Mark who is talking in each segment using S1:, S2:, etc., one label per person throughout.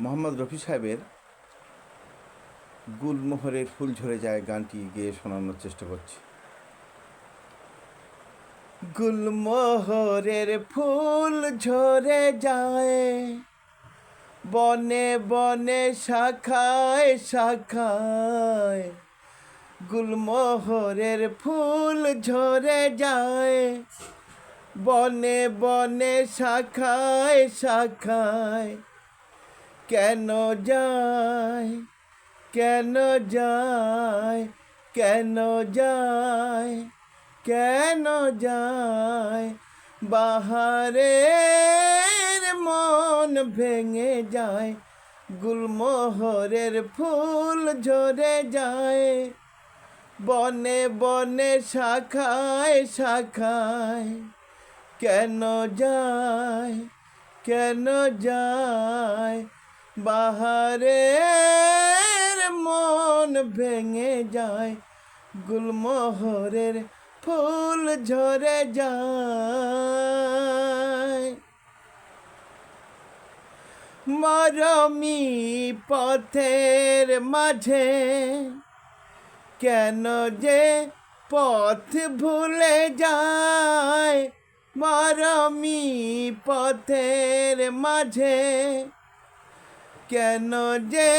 S1: মোহাম্মদ রফি সাহেবের গুলমোহরের ফুল ঝরে যায় গানটি গেয়ে শোনানোর চেষ্টা করছি। গুলমোহরের ফুল ঝরে যায় বনে বনে শাখায় শাখায়, গুলমোহরের ফুল ঝরে যায় বনে বনে শাখায় শাখায়, কেন যায় কেন যায় কেন যায় কেন যায়, বাহারের মন ভেঙে যায়, গুলমোহরের ফুল ঝরে যায় বনে বনে শাখায় শাখায়, কেন যায় কেন যায়, বাহারের মন ভেঙে যায়, গুলমোহরের ফুল ঝরে যায়। মরমি পথের মাঝে কেন যে পথ ভুলে যায়, মরমি পথের মাঝে কেন যে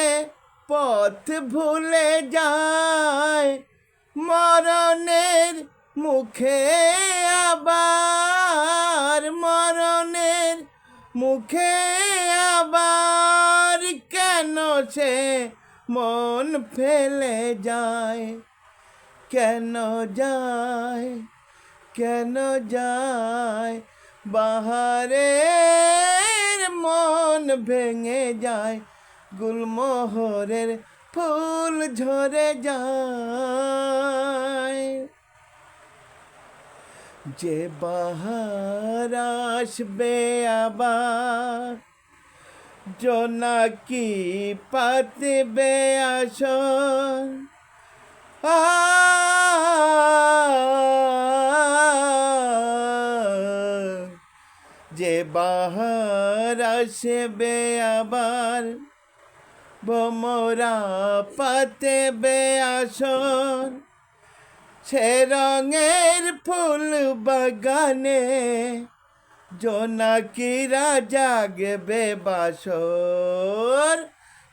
S1: পথ ভুলে যায়, মরণের মুখে আবার মরণের মুখে আবার, কেন সে মন ফেলে যায়, কেন যায় কেন যায়, বাহারের মন ভেঙে যায়, গুলমোহরের ফুল ঝরে যায়। যে বাহার আসবে আবার, জোনাকি পাতবে আসর, যে বাহার আসবে আবার, ভোমরা পাতবে আসর, সে রঙের ফুল বাগানে জোনাকিরা জাগবে বাসর,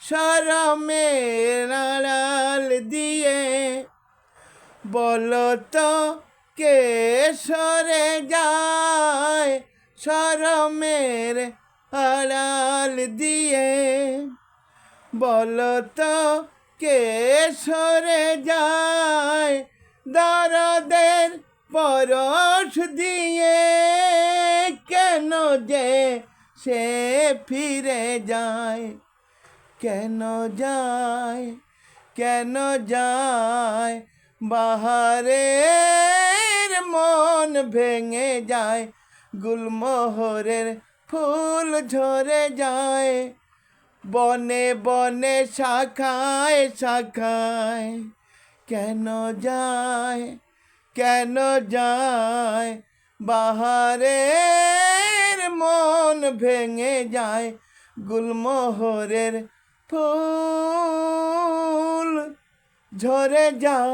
S1: শরমের আড়াল দিয়ে বলো তো কে সরে যায়, শরমের আড়াল দিয়ে বলো তো কে সরে যায়, দরদের পরশ দিয়ে কেন যে সে ফিরে যায়, কেন যায় কেন যায়, বাহারের মন ভেঙে যায়, গুলমোহরের ফুল ঝরে যায় বনে বনে শাখায় শাখায়, কেন যায় কেন যায়, বাহারের মন ভেঙে যায়, গুলমোহরের ফুল ঝরে যায়।